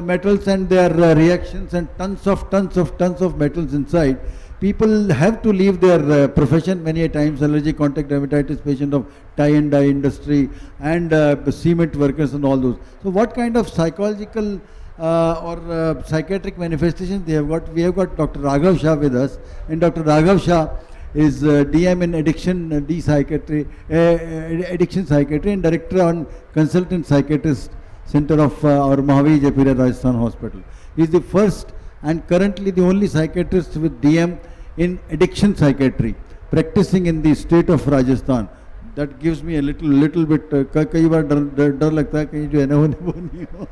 metals and their reactions and tons of metals inside. People have to leave their profession many a times. Allergic contact dermatitis patient of tie and dye industry and cement workers and all those. So what kind of psychological or psychiatric manifestations they have got? We have got Dr. Raghav Shah with us, and Dr. Raghav Shah is DM in addiction addiction psychiatry and director on consultant psychiatrist center of our Mahavir Japira Rajasthan Hospital. He is the first and currently the only psychiatrist with DM in addiction psychiatry practicing in the state of Rajasthan. That gives me a little bit कई बार डर लगता है कहीं जो है ना वो नहीं हो.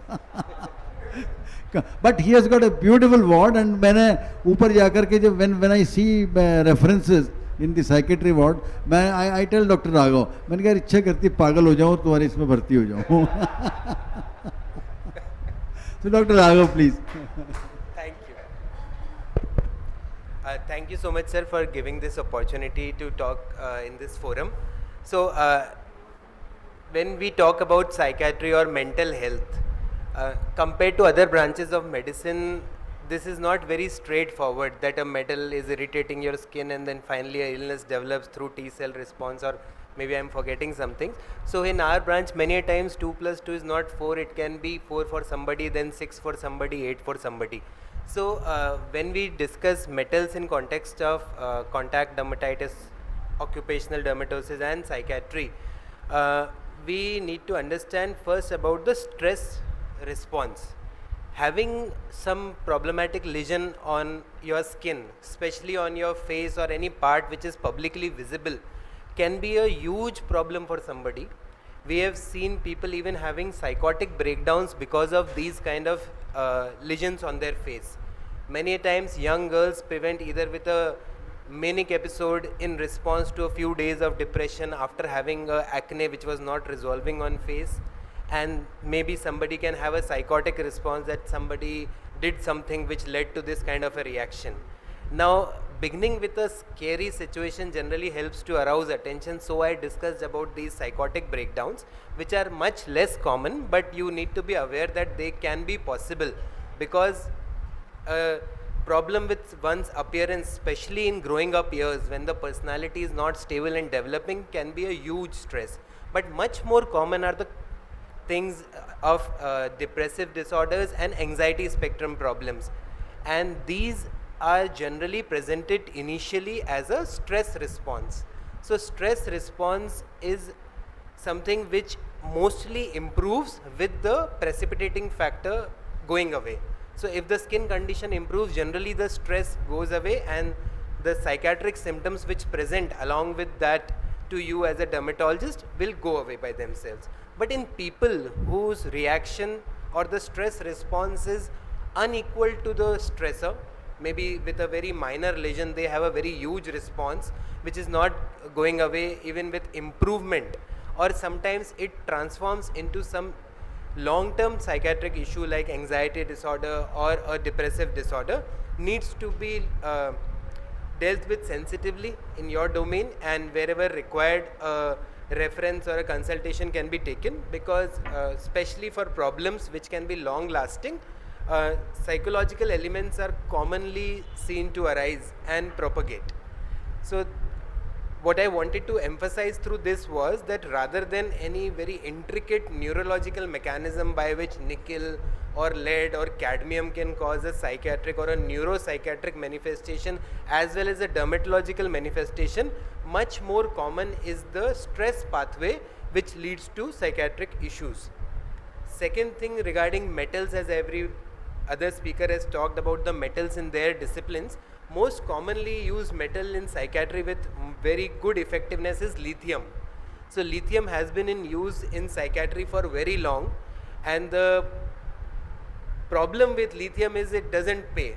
But he has got a beautiful ward, and मैंने ऊपर जाकर के जब when I see references in the psychiatry ward, I tell Dr. Raghav, मैंने कहा इच्छा करती पागल हो जाऊँ तुम्हारे इसमें भर्ती हो जाऊँ. So Dr. Raghav, please. Thank you. Thank you so much, sir, for giving this opportunity to talk in this forum. So when we talk about psychiatry or mental health, compared to other branches of medicine, this is not very straightforward that a metal is irritating your skin and then finally a illness develops through T cell response, or maybe I'm forgetting something. So in our branch, many a times 2 plus 2 is not 4, it can be 4 for somebody, then 6 for somebody, 8 for somebody. So when we discuss metals in context of contact dermatitis, occupational dermatosis and psychiatry, we need to understand first about the stress response. Having some problematic lesion on your skin, especially on your face or any part which is publicly visible, can be a huge problem for somebody. We have seen people even having psychotic breakdowns because of these kind of lesions on their face. Many times young girls prevent either with a manic episode in response to a few days of depression after having acne which was not resolving on face, and maybe somebody can have a psychotic response that somebody did something which led to this kind of a reaction. Now, beginning with a scary situation generally helps to arouse attention, so I discussed about these psychotic breakdowns which are much less common, but you need to be aware that they can be possible, because a problem with one's appearance, especially in growing up years when the personality is not stable and developing, can be a huge stress. But much more common are the things of depressive disorders and anxiety spectrum problems, and these are generally presented initially as a stress response. So stress response is something which mostly improves with the precipitating factor going away. So if the skin condition improves, generally the stress goes away and the psychiatric symptoms which present along with that to you as a dermatologist will go away by themselves. But in people whose reaction or the stress response is unequal to the stressor, maybe with a very minor lesion they have a very huge response which is not going away even with improvement, or sometimes it transforms into some long-term psychiatric issue like anxiety disorder or a depressive disorder, needs to be dealt with sensitively in your domain, and wherever required reference or a consultation can be taken, because especially for problems which can be long lasting, psychological elements are commonly seen to arise and propagate. So what I wanted to emphasize through this was that rather than any very intricate neurological mechanism by which nickel or lead or cadmium can cause a psychiatric or a neuropsychiatric manifestation as well as a dermatological manifestation, much more common is the stress pathway which leads to psychiatric issues. Second thing regarding metals, as every other speaker has talked about the metals in their disciplines, most commonly used metal in psychiatry with very good effectiveness is lithium. So lithium has been in use in psychiatry for very long, and the problem with lithium is it doesn't pay.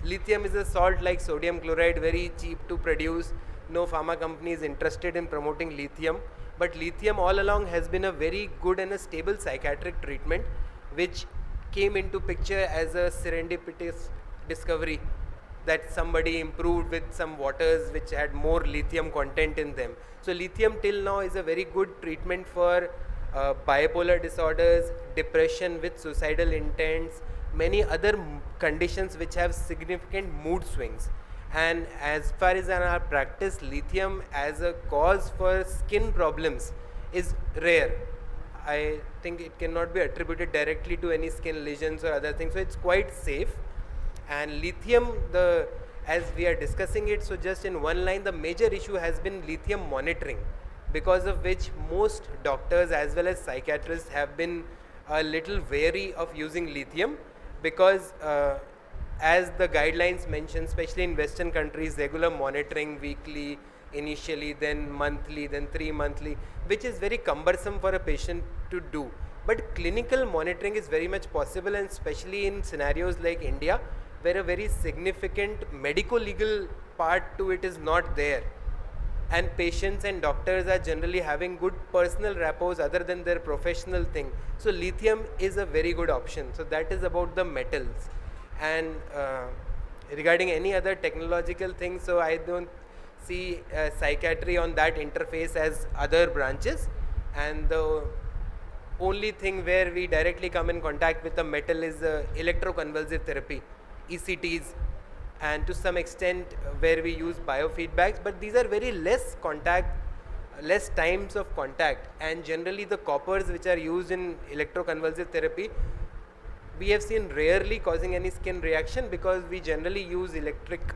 Lithium is a salt like sodium chloride, very cheap to produce. No pharma company is interested in promoting lithium, but lithium all along has been a very good and a stable psychiatric treatment which came into picture as a serendipitous discovery that somebody improved with some waters which had more lithium content in them. So lithium till now is a very good treatment for bipolar disorders, depression with suicidal intents, many other conditions which have significant mood swings. And as far as in our practice, lithium as a cause for skin problems is rare. I think it cannot be attributed directly to any skin lesions or other things, so it's quite safe. And lithium, as we are discussing it, so just in one line, the major issue has been lithium monitoring, because of which most doctors as well as psychiatrists have been a little wary of using lithium, because as the guidelines mention, especially in Western countries, regular monitoring weekly initially, then monthly, then 3 monthly, which is very cumbersome for a patient to do. But clinical monitoring is very much possible, and especially in scenarios like India, where a very significant medico-legal part to it is not there, and patients and doctors are generally having good personal rapports other than their professional thing. So lithium is a very good option. So that is about the metals. And regarding any other technological thing, so I don't see psychiatry on that interface as other branches, and the only thing where we directly come in contact with the metal is electroconvulsive therapy, ECTs, and to some extent where we use biofeedbacks, but these are very less times of contact, and generally the coppers which are used in electroconvulsive therapy, we have seen rarely causing any skin reaction, because we generally use electric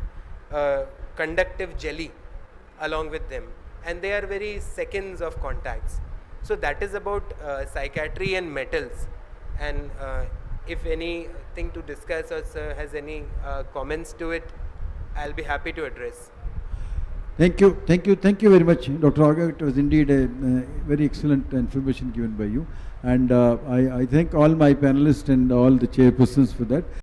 conductive jelly along with them, and they are very seconds of contacts. So that is about psychiatry and metals. And if anything to discuss, or sir has any comments to it, I'll be happy to address. Thank you very much, Dr. Aga. It was indeed a very excellent information given by you, and I thank all my panelists and all the chairpersons for that.